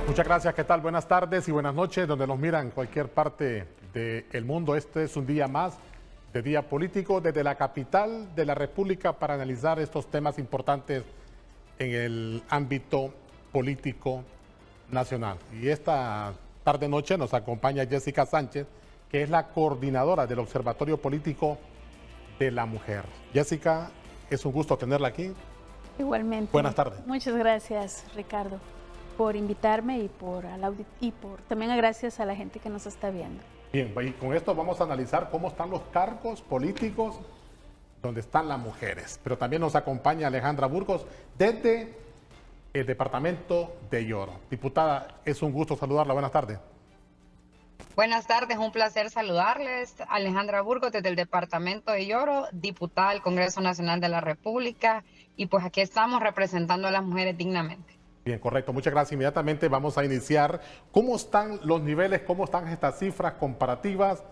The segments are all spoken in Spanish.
Muchas gracias, ¿qué tal? Buenas tardes y buenas noches, donde nos miran en cualquier parte del mundo. Este es un día más de Día Político desde la capital de la República para analizar estos temas importantes en el ámbito político nacional. Y esta tarde-noche nos acompaña Jessica Sánchez, que es la coordinadora del Observatorio Político de la Mujer. Jessica, es un gusto tenerla aquí. Igualmente. Buenas tardes. Muchas gracias, Ricardo, por invitarme y por también gracias a la gente que nos está viendo. Bien, y con esto vamos a analizar cómo están los cargos políticos donde están las mujeres. Pero también nos acompaña Alejandra Burgos desde el departamento de Lloro. Diputada, es un gusto saludarla. Buenas tardes. Buenas tardes, un placer saludarles. Alejandra Burgos desde el departamento de Lloro, diputada del Congreso Nacional de la República, y pues aquí estamos representando a las mujeres dignamente. Bien, correcto. Muchas gracias. Inmediatamente vamos a iniciar. ¿Cómo están los niveles? ¿Cómo están estas cifras comparativas?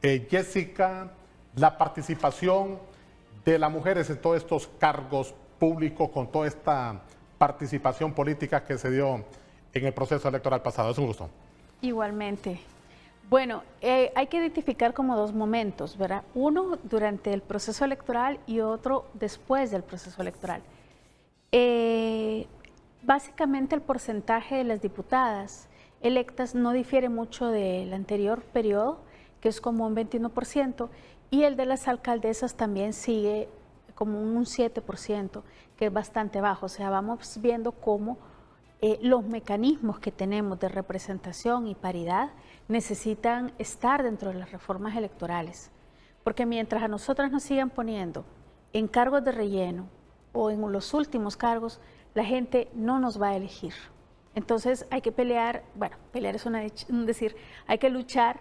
Jessica, la participación de las mujeres en todos estos cargos públicos con toda esta participación política que se dio en el proceso electoral pasado. Es un gusto. Igualmente. Bueno, hay que identificar como dos momentos, ¿verdad? Uno durante el proceso electoral y otro después del proceso electoral. Básicamente el porcentaje de las diputadas electas no difiere mucho del anterior periodo, que es como un 21%, y el de las alcaldesas también sigue como un 7%, que es bastante bajo. O sea, vamos viendo cómo los mecanismos que tenemos de representación y paridad necesitan estar dentro de las reformas electorales. Porque mientras a nosotras nos sigan poniendo en cargos de relleno o en los últimos cargos, la gente no nos va a elegir. Entonces hay que pelear, bueno, pelear es un decir, hay que luchar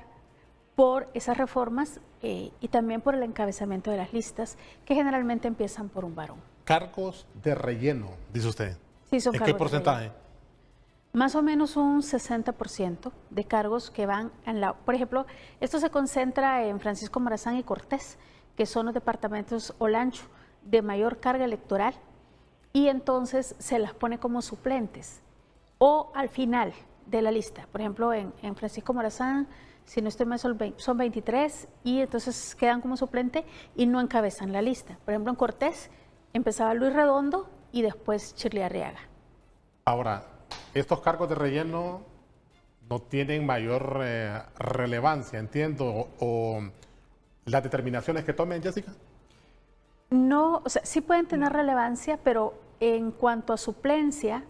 por esas reformas y también por el encabezamiento de las listas, que generalmente empiezan por un varón. Cargos de relleno, dice usted. Sí, son ¿En cargos qué porcentaje? Más o menos un 60% de cargos que van en la... Por ejemplo, esto se concentra en Francisco Morazán y Cortés, que son los departamentos Olancho de mayor carga electoral, y entonces se las pone como suplentes o al final de la lista. Por ejemplo, en Francisco Morazán, si no estoy mal, son 23 y entonces quedan como suplente y no encabezan la lista. Por ejemplo, en Cortés empezaba Luis Redondo y después Shirley Arriaga. Ahora, estos cargos de relleno no tienen mayor relevancia, entiendo, o las determinaciones que tomen, Jessica. No, o sea, sí pueden tener relevancia, pero en cuanto a suplencia,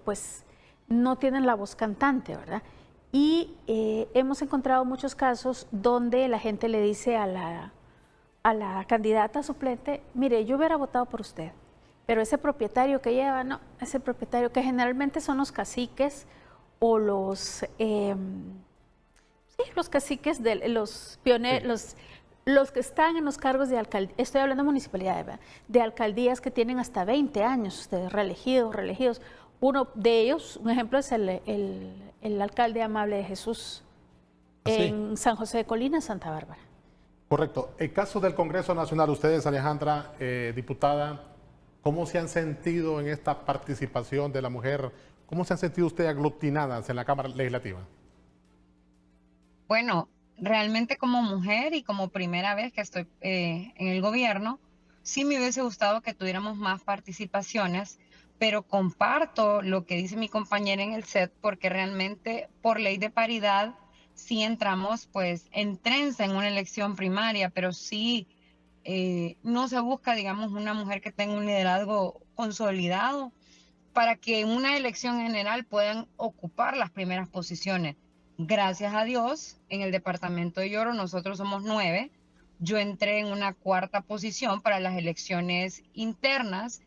pues no tienen la voz cantante, ¿verdad? Y hemos encontrado muchos casos donde la gente le dice a la candidata suplente, mire, yo hubiera votado por usted, pero ese propietario que lleva, no, ese propietario que generalmente son los caciques o los caciques de los pioneros, Sí. Los que están en los cargos de alcaldía, estoy hablando de municipalidades, ¿verdad? De alcaldías que tienen hasta 20 años, ustedes reelegidos. Uno de ellos, un ejemplo, es el alcalde Amable de Jesús en San José de Colina, Santa Bárbara. Correcto. El caso del Congreso Nacional, ustedes, Alejandra, diputada, ¿cómo se han sentido en esta participación de la mujer? ¿Cómo se han sentido ustedes aglutinadas en la Cámara Legislativa? Bueno, realmente como mujer y como primera vez que estoy en el gobierno, sí me hubiese gustado que tuviéramos más participaciones, pero comparto lo que dice mi compañera en el set, porque realmente por ley de paridad sí entramos pues en trenza en una elección primaria, pero sí no se busca, digamos, una mujer que tenga un liderazgo consolidado para que en una elección general puedan ocupar las primeras posiciones. Gracias a Dios, en el departamento de Lloro nosotros somos 9. Yo entré en una cuarta posición para las elecciones internas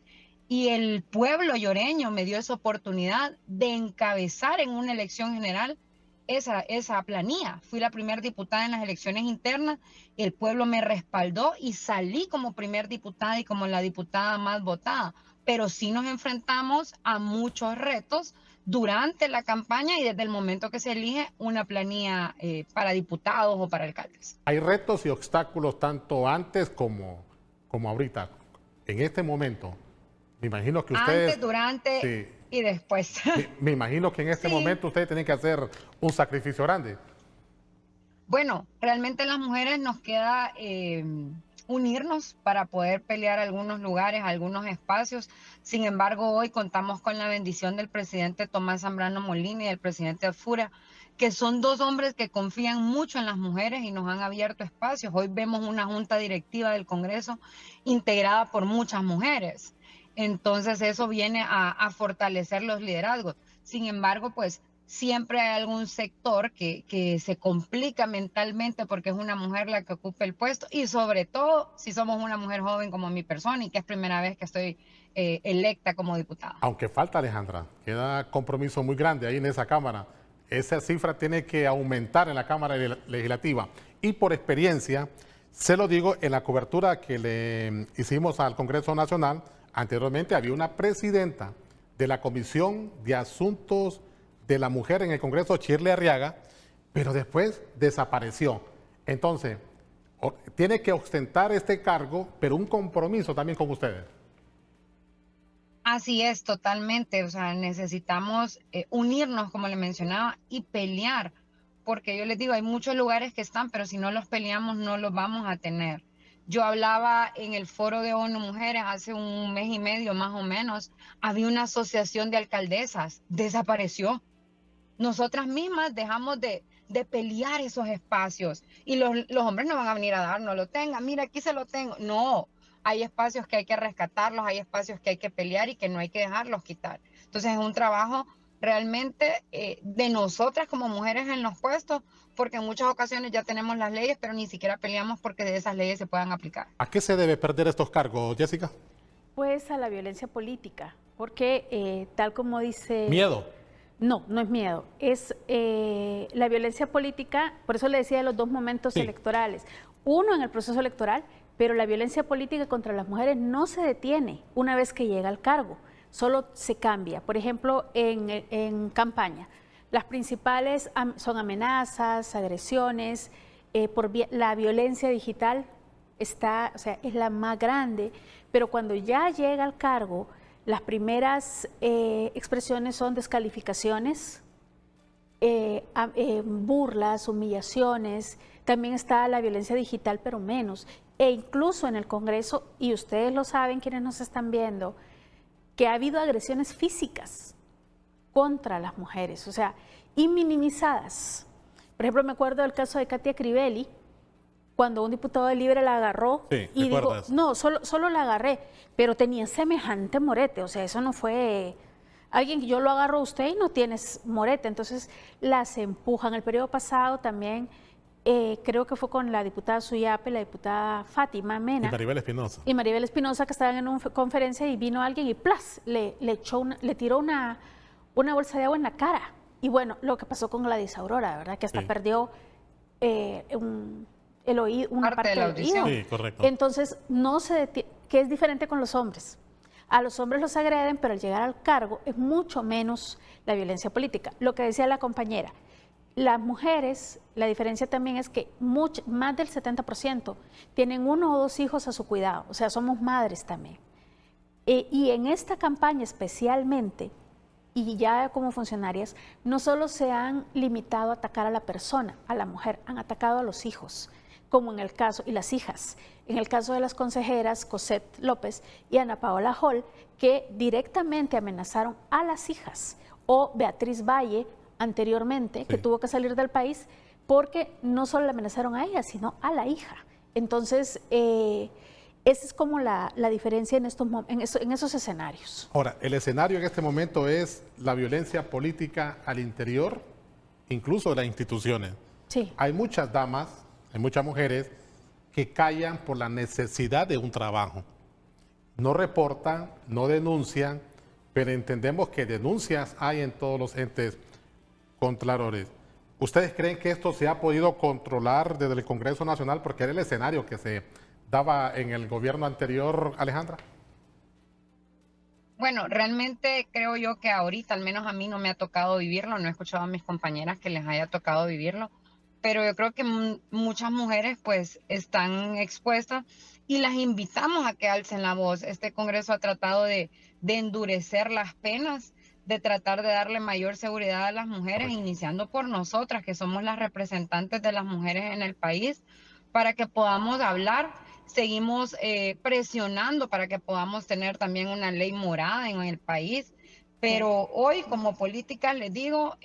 y el pueblo lloreño me dio esa oportunidad de encabezar en una elección general esa planilla. Fui la primera diputada en las elecciones internas, el pueblo me respaldó y salí como primer diputada y como la diputada más votada. Pero sí nos enfrentamos a muchos retos durante la campaña y desde el momento que se elige una planilla para diputados o para alcaldes. Hay retos y obstáculos tanto antes como ahorita. En este momento, me imagino que ustedes... Antes, durante Sí, y después. Me imagino que en este Sí. momento ustedes tienen que hacer un sacrificio grande. Bueno, realmente las mujeres nos queda unirnos para poder pelear algunos lugares, algunos espacios. Sin embargo, hoy contamos con la bendición del presidente Tomás Zambrano Molina y del presidente Alfura, que son dos hombres que confían mucho en las mujeres y nos han abierto espacios. Hoy vemos una junta directiva del Congreso integrada por muchas mujeres. Entonces eso viene a fortalecer los liderazgos. Sin embargo, pues siempre hay algún sector que se complica mentalmente porque es una mujer la que ocupa el puesto y sobre todo si somos una mujer joven como mi persona y que es primera vez que estoy electa como diputada. Aunque falta, Alejandra, queda compromiso muy grande ahí en esa Cámara. Esa cifra tiene que aumentar en la Cámara Legislativa. Y por experiencia, se lo digo, en la cobertura que le hicimos al Congreso Nacional, anteriormente había una presidenta de la Comisión de Asuntos de la Mujer en el Congreso, Shirley Arriaga, pero después desapareció. Entonces, tiene que ostentar este cargo, pero un compromiso también con ustedes. Así es, totalmente. O sea, necesitamos unirnos, como le mencionaba, y pelear. Porque yo les digo, hay muchos lugares que están, pero si no los peleamos, no los vamos a tener. Yo hablaba en el foro de ONU Mujeres hace un mes y medio, más o menos. Había una asociación de alcaldesas, desapareció. Nosotras mismas dejamos de pelear esos espacios. Y los hombres no van a venir a dar, no lo tengan, mira, aquí se lo tengo. No. Hay espacios que hay que rescatarlos, hay espacios que hay que pelear y que no hay que dejarlos quitar. Entonces es un trabajo realmente de nosotras como mujeres en los puestos, porque en muchas ocasiones ya tenemos las leyes, pero ni siquiera peleamos porque de esas leyes se puedan aplicar. ¿A qué se debe perder estos cargos, Jessica? Pues a la violencia política, porque tal como dice... ¿Miedo? No, no es miedo, es la violencia política, por eso le decía de los dos momentos electorales. Uno en el proceso electoral, pero la violencia política contra las mujeres no se detiene una vez que llega al cargo, solo se cambia. Por ejemplo, en campaña, las principales son amenazas, agresiones, la violencia digital está, o sea, es la más grande, pero cuando ya llega al cargo, las primeras expresiones son descalificaciones, burlas, humillaciones, también está la violencia digital, pero menos. E incluso en el Congreso, y ustedes lo saben quienes nos están viendo, que ha habido agresiones físicas contra las mujeres, o sea, y minimizadas. Por ejemplo, me acuerdo del caso de Katia Crivelli, cuando un diputado de Libre la agarró y dijo, no, solo la agarré, pero tenía semejante morete, o sea, eso no fue alguien que yo lo agarro a usted y no tienes morete, entonces las empujan. El periodo pasado también, creo que fue con la diputada Suyape, la diputada Fátima Mena. Y Maribel Espinosa. Y Maribel Espinosa, que estaban en una conferencia y vino alguien y ¡plas! Le tiró una bolsa de agua en la cara. Y bueno, lo que pasó con Gladys Aurora, ¿verdad? Que hasta perdió el oído, una parte del oído. Sí, correcto. Entonces, no se detiene, que es diferente con los hombres. A los hombres los agreden, pero al llegar al cargo es mucho menos la violencia política. Lo que decía la compañera, las mujeres, la diferencia también es que más del 70% tienen 1 o 2 hijos a su cuidado, o sea, somos madres también. Y en esta campaña especialmente, y ya como funcionarias, no solo se han limitado a atacar a la persona, a la mujer, han atacado a los hijos, como en el caso, y las hijas, en el caso de las consejeras Cosette López y Ana Paola Hall, que directamente amenazaron a las hijas, o Beatriz Valle anteriormente, que tuvo que salir del país, porque no solo la amenazaron a ella, sino a la hija. Entonces, esa es como la diferencia en esos escenarios. Ahora, el escenario en este momento es la violencia política al interior, incluso de las instituciones. Sí. Hay muchas damas, hay muchas mujeres que callan por la necesidad de un trabajo. No reportan, no denuncian, pero entendemos que denuncias hay en todos los entes contralores. ¿Ustedes creen que esto se ha podido controlar desde el Congreso Nacional? Porque era el escenario que se daba en el gobierno anterior, Alejandra. Bueno, realmente creo yo que ahorita, al menos a mí no me ha tocado vivirlo, no he escuchado a mis compañeras que les haya tocado vivirlo, pero yo creo que muchas mujeres pues están expuestas y las invitamos a que alcen la voz. Este Congreso ha tratado de endurecer las penas, de tratar de darle mayor seguridad a las mujeres, iniciando por nosotras, que somos las representantes de las mujeres en el país, para que podamos hablar. Seguimos presionando para que podamos tener también una ley morada en el país, pero hoy como políticas, les digo,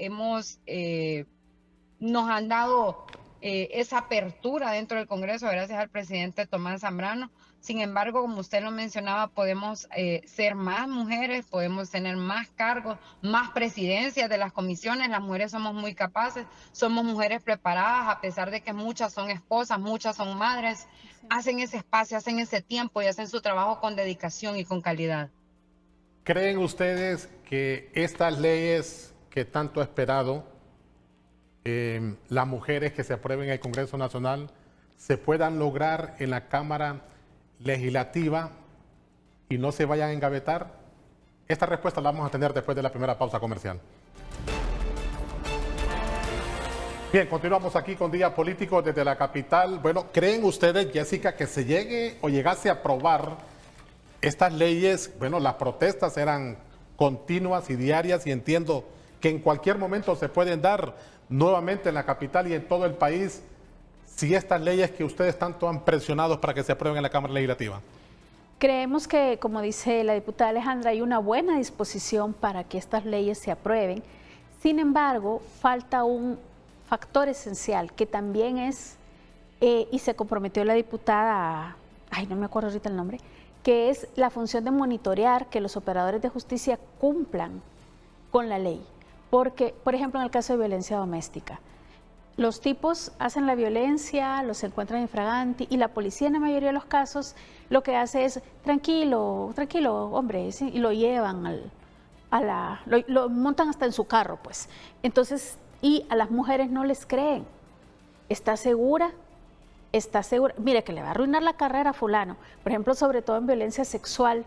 nos han dado esa apertura dentro del Congreso gracias al presidente Tomás Zambrano. Sin embargo, como usted lo mencionaba, podemos ser más mujeres, podemos tener más cargos, más presidencias de las comisiones. Las mujeres somos muy capaces, somos mujeres preparadas, a pesar de que muchas son esposas, muchas son madres, hacen ese espacio, hacen ese tiempo y hacen su trabajo con dedicación y con calidad. ¿Creen ustedes que estas leyes que tanto ha esperado las mujeres que se aprueben en el Congreso Nacional se puedan lograr en la Cámara Legislativa y no se vayan a engavetar? Esta respuesta la vamos a tener después de la primera pausa comercial. Bien, continuamos aquí con Día Político desde la capital. Bueno, ¿creen ustedes, Jessica, que se llegue o llegase a aprobar estas leyes? Bueno, las protestas eran continuas y diarias y entiendo que en cualquier momento se pueden dar nuevamente en la capital y en todo el país si estas leyes que ustedes tanto han presionado para que se aprueben en la Cámara Legislativa. Creemos que, como dice la diputada Alejandra, hay una buena disposición para que estas leyes se aprueben. Sin embargo, falta un factor esencial que también es, y se comprometió la diputada, no me acuerdo ahorita el nombre, que es la función de monitorear que los operadores de justicia cumplan con la ley. Porque, por ejemplo, en el caso de violencia doméstica, los tipos hacen la violencia, los encuentran infraganti y la policía en la mayoría de los casos lo que hace es, tranquilo, hombre, ¿sí? Y lo llevan lo montan hasta en su carro, pues. Entonces, y a las mujeres no les creen. ¿Está segura? Está segura. Mire, que le va a arruinar la carrera a fulano. Por ejemplo, sobre todo en violencia sexual,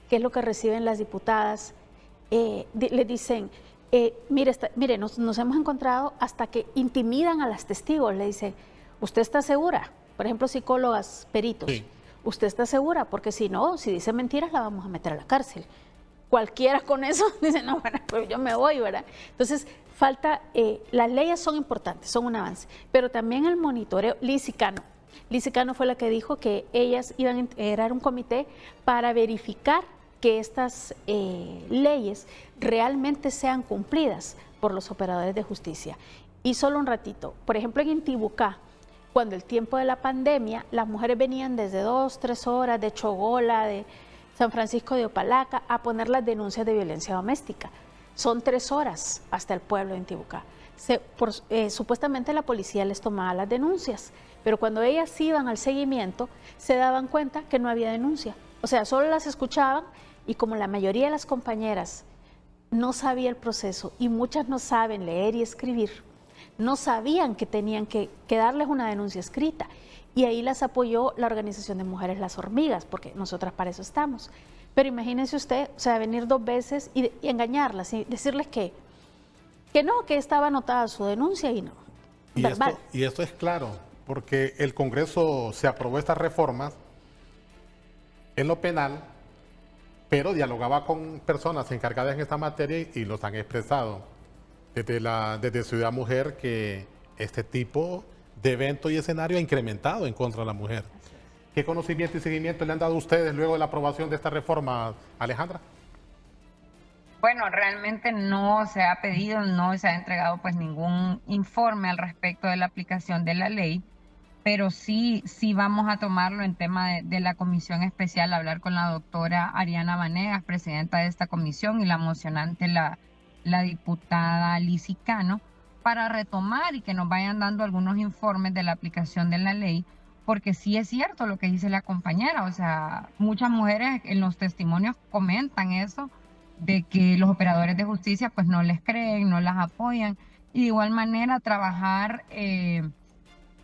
que es lo que reciben las diputadas, le dicen, mire, nos hemos encontrado hasta que intimidan a las testigos, le dicen, ¿usted está segura? Por ejemplo, psicólogas, peritos, sí. ¿Usted está segura? Porque si no, si dice mentiras, la vamos a meter a la cárcel. Cualquiera con eso dice, no, bueno, pues yo me voy, ¿verdad? Entonces, falta, las leyes son importantes, son un avance, pero también el monitoreo. Lizy Cano fue la que dijo que ellas iban a integrar un comité para verificar que estas leyes realmente sean cumplidas por los operadores de justicia. Y solo un ratito, por ejemplo en Intibucá, cuando el tiempo de la pandemia, las mujeres venían desde 2, 3 horas de Chogola, de San Francisco de Opalaca, a poner las denuncias de violencia doméstica. Son 3 horas hasta el pueblo de Intibucá. Supuestamente la policía les tomaba las denuncias, pero cuando ellas iban al seguimiento, se daban cuenta que no había denuncia. O sea, solo las escuchaban y como la mayoría de las compañeras no sabía el proceso y muchas no saben leer y escribir, no sabían que tenían que darles una denuncia escrita. Y ahí las apoyó la Organización de Mujeres Las Hormigas, porque nosotras para eso estamos. Pero imagínense usted, o sea, venir 2 veces y engañarlas y decirles que no, que estaba anotada su denuncia y no. Y esto es claro, porque el Congreso se aprobó estas reformas en lo penal, pero dialogaba con personas encargadas en esta materia y los han expresado desde Ciudad Mujer que este tipo de evento y escenario ha incrementado en contra de la mujer. ¿Qué conocimiento y seguimiento le han dado ustedes luego de la aprobación de esta reforma, Alejandra? Bueno, realmente no se ha pedido, no se ha entregado pues ningún informe al respecto de la aplicación de la ley, pero sí vamos a tomarlo en tema de la comisión especial, hablar con la doctora Ariana Vanegas, presidenta de esta comisión, y la mocionante, la diputada Lizy Cano, para retomar y que nos vayan dando algunos informes de la aplicación de la ley, porque sí es cierto lo que dice la compañera, o sea, muchas mujeres en los testimonios comentan eso, de que los operadores de justicia pues no les creen, no las apoyan, y de igual manera trabajar,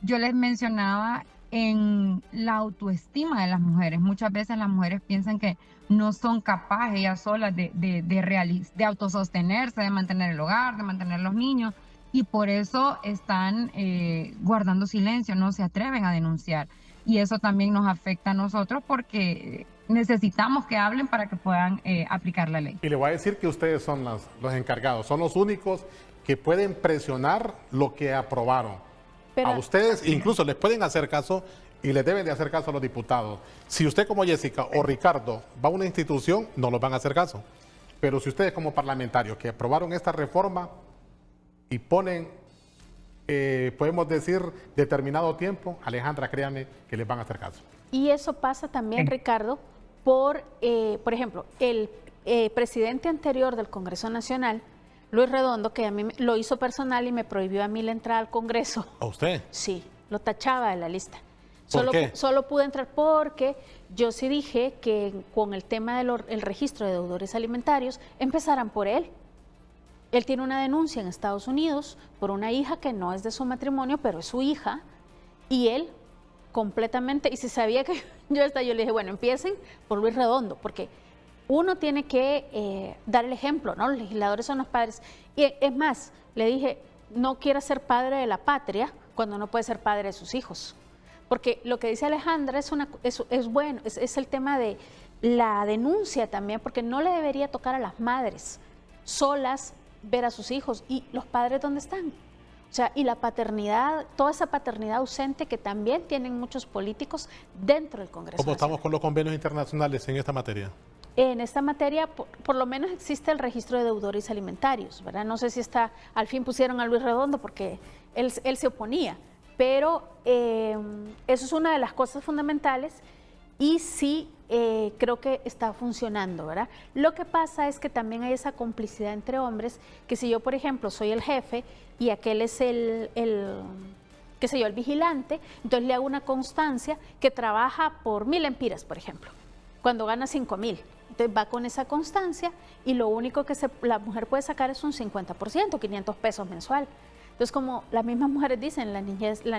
yo les mencionaba en la autoestima de las mujeres. Muchas veces las mujeres piensan que no son capaces ellas solas de autosostenerse, de mantener el hogar, de mantener los niños, y por eso están guardando silencio, no se atreven a denunciar. Y eso también nos afecta a nosotros porque necesitamos que hablen para que puedan aplicar la ley. Y le voy a decir que ustedes son los encargados, son los únicos que pueden presionar lo que aprobaron. Pero, a ustedes incluso les pueden hacer caso y les deben de hacer caso a los diputados. Si usted como Jessica o Ricardo va a una institución, no los van a hacer caso. Pero si ustedes como parlamentarios que aprobaron esta reforma y ponen, podemos decir, determinado tiempo, Alejandra, créame que les van a hacer caso. y eso pasa también, Ricardo, por ejemplo, el presidente anterior del Congreso Nacional, Luis Redondo, que a mí lo hizo personal y me prohibió a mí la entrada al Congreso. ¿A usted? Sí, lo tachaba de la lista. ¿Por qué? Solo pude entrar porque yo sí dije que con el tema del registro de deudores alimentarios, empezaran por él. Él tiene una denuncia en Estados Unidos por una hija que no es de su matrimonio, pero es su hija, y él completamente, y si sabía que yo le dije, bueno, empiecen por Luis Redondo, porque uno tiene que dar el ejemplo, ¿no? Los legisladores son los padres. Y es más, le dije, no quiera ser padre de la patria cuando no puede ser padre de sus hijos. Porque lo que dice Alejandra es bueno, es el tema de la denuncia también, porque no le debería tocar a las madres solas ver a sus hijos. ¿Y los padres dónde están? O sea, y la paternidad, toda esa paternidad ausente que también tienen muchos políticos dentro del Congreso ¿Cómo Nacional. estamos con los convenios internacionales en esta materia? En esta materia, por lo menos existe el registro de deudores alimentarios, ¿verdad? No sé si al fin pusieron a Luis Redondo porque él se oponía, pero eso es una de las cosas fundamentales y sí creo que está funcionando, ¿verdad? Lo que pasa es que también hay esa complicidad entre hombres, que si yo, por ejemplo, soy el jefe y aquel es qué sé yo, el vigilante, entonces le hago una constancia que trabaja por 1000 empiras, por ejemplo, cuando gana 5000. Entonces va con esa constancia y lo único que la mujer puede sacar es un 50%, 500 pesos mensual. Entonces, como las mismas mujeres dicen, la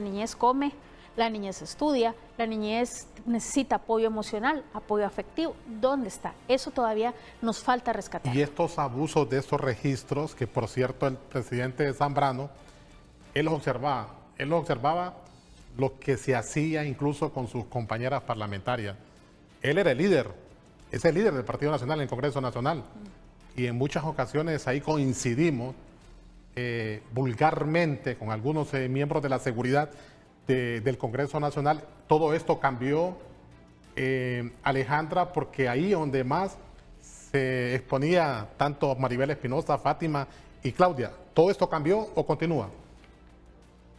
niñez come, la niñez estudia, la niñez necesita apoyo emocional, apoyo afectivo. ¿Dónde está? Eso todavía nos falta rescatar. Y estos abusos de estos registros, que por cierto el presidente Zambrano, él los observaba lo que se hacía incluso con sus compañeras parlamentarias. Él era el líder, es el líder del Partido Nacional en el Congreso Nacional. Y en muchas ocasiones ahí coincidimos vulgarmente con algunos miembros de la seguridad del Congreso Nacional. Todo esto cambió, Alejandra, porque ahí donde más se exponía tanto Maribel Espinosa, Fátima y Claudia, ¿todo esto cambió o continúa?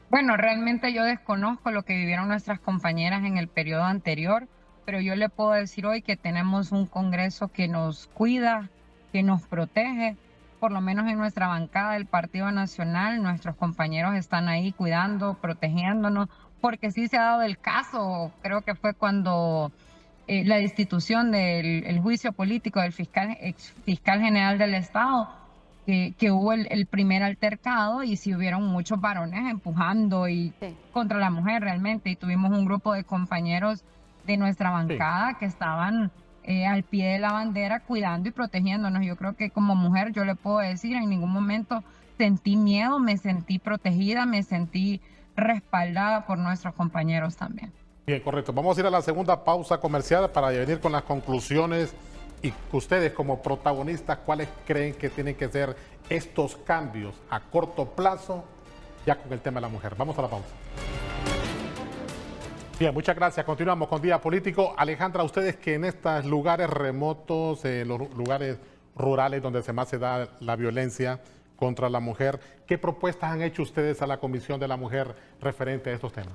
Bueno, realmente yo desconozco lo que vivieron nuestras compañeras en el periodo anterior, pero yo le puedo decir hoy que tenemos un Congreso que nos cuida, que nos protege. Por lo menos en nuestra bancada del Partido Nacional, nuestros compañeros están ahí cuidando, protegiéndonos, porque sí se ha dado el caso, creo que fue cuando la destitución del juicio político del ex fiscal general del Estado, que hubo el primer altercado y sí hubieron muchos varones empujando y contra la mujer realmente, y tuvimos un grupo de compañeros de nuestra bancada que estaban al pie de la bandera cuidando y protegiéndonos. Yo creo que como mujer yo le puedo decir, en ningún momento sentí miedo, me sentí protegida, me sentí respaldada por nuestros compañeros también. Bien, correcto. Vamos a ir a la segunda pausa comercial para venir con las conclusiones y ustedes como protagonistas, ¿cuáles creen que tienen que ser estos cambios a corto plazo ya con el tema de la mujer? Vamos a la pausa. Bien, muchas gracias. Continuamos con Día Político. Alejandra, ustedes que en estos lugares remotos, los lugares rurales donde más se da la violencia contra la mujer, ¿qué propuestas han hecho ustedes a la Comisión de la Mujer referente a estos temas?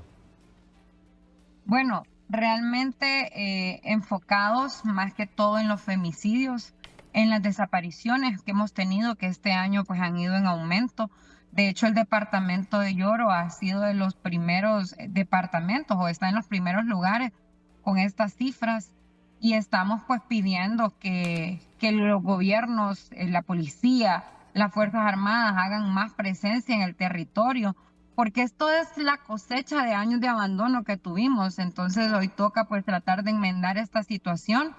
Bueno, realmente enfocados más que todo en los femicidios, en las desapariciones que hemos tenido, que este año pues han ido en aumento. De hecho, el departamento de Lloro ha sido de los primeros departamentos o está en los primeros lugares con estas cifras y estamos pues pidiendo que los gobiernos, la policía, las Fuerzas Armadas hagan más presencia en el territorio, porque esto es la cosecha de años de abandono que tuvimos. Entonces hoy toca pues tratar de enmendar esta situación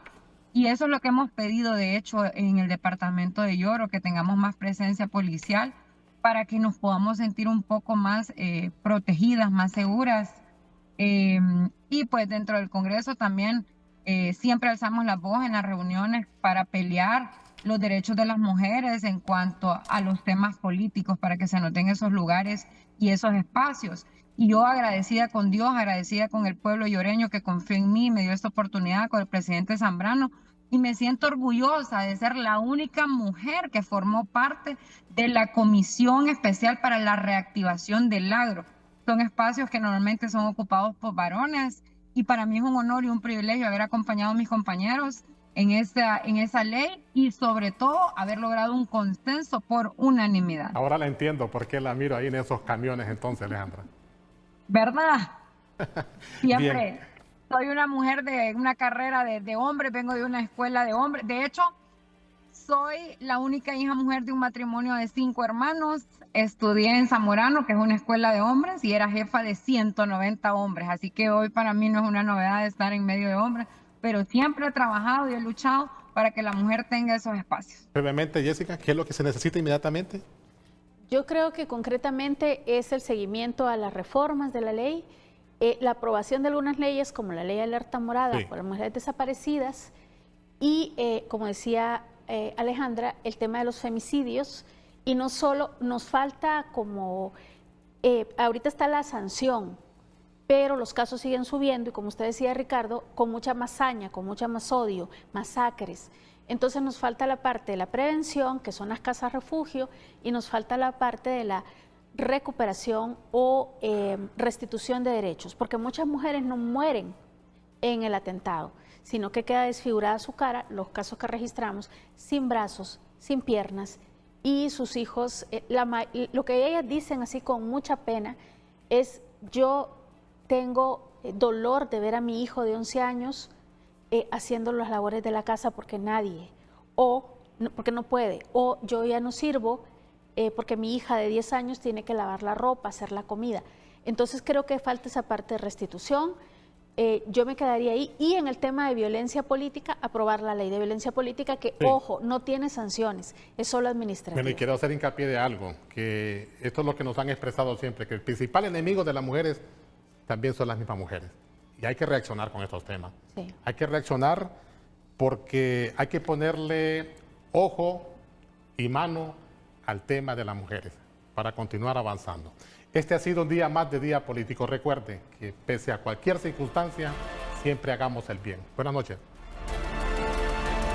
y eso es lo que hemos pedido de hecho en el departamento de Lloro, que tengamos más presencia policial para que nos podamos sentir un poco más protegidas, más seguras. Y pues dentro del Congreso también siempre alzamos la voz en las reuniones para pelear los derechos de las mujeres en cuanto a los temas políticos, para que se nos den esos lugares y esos espacios. Y yo agradecida con Dios, agradecida con el pueblo lloreño que confió en mí, me dio esta oportunidad con el presidente Zambrano, y me siento orgullosa de ser la única mujer que formó parte de la Comisión Especial para la Reactivación del Agro. Son espacios que normalmente son ocupados por varones, y para mí es un honor y un privilegio haber acompañado a mis compañeros en esa ley, y sobre todo haber logrado un consenso por unanimidad. Ahora la entiendo por qué la miro ahí en esos camiones entonces, Alejandra. ¿Verdad? Siempre. Bien. Soy una mujer de una carrera de hombres, vengo de una escuela de hombres. De hecho, soy la única hija mujer de un matrimonio de 5 hermanos. Estudié en Zamorano, que es una escuela de hombres, y era jefa de 190 hombres. Así que hoy para mí no es una novedad estar en medio de hombres, pero siempre he trabajado y he luchado para que la mujer tenga esos espacios. Brevemente, Jessica, ¿qué es lo que se necesita inmediatamente? Yo creo que concretamente es el seguimiento a las reformas de la ley, la aprobación de algunas leyes como la ley de alerta morada por las mujeres desaparecidas y, como decía Alejandra, el tema de los femicidios. Y no solo, nos falta como, ahorita está la sanción, pero los casos siguen subiendo y, como usted decía, Ricardo, con mucha más saña, con mucha más odio, masacres. Entonces nos falta la parte de la prevención, que son las casas refugio, y nos falta la parte de la recuperación o restitución de derechos, porque muchas mujeres no mueren en el atentado, sino que queda desfigurada su cara, los casos que registramos, sin brazos, sin piernas, y sus hijos, lo que ellas dicen así con mucha pena es: yo tengo dolor de ver a mi hijo de 11 años haciendo las labores de la casa porque nadie, o porque no puede, o yo ya no sirvo porque mi hija de 10 años tiene que lavar la ropa, hacer la comida. Entonces creo que falta esa parte de restitución. Yo me quedaría ahí. Y en el tema de violencia política, aprobar la ley de violencia política que, ojo, no tiene sanciones, es solo administrativo. Bueno, y quiero hacer hincapié de algo, que esto es lo que nos han expresado siempre, que el principal enemigo de las mujeres también son las mismas mujeres. Y hay que reaccionar con estos temas. Sí. Hay que reaccionar porque hay que ponerle ojo y mano al tema de las mujeres para continuar avanzando. Este ha sido un día más de Día Político. Recuerde que pese a cualquier circunstancia, siempre hagamos el bien. Buenas noches.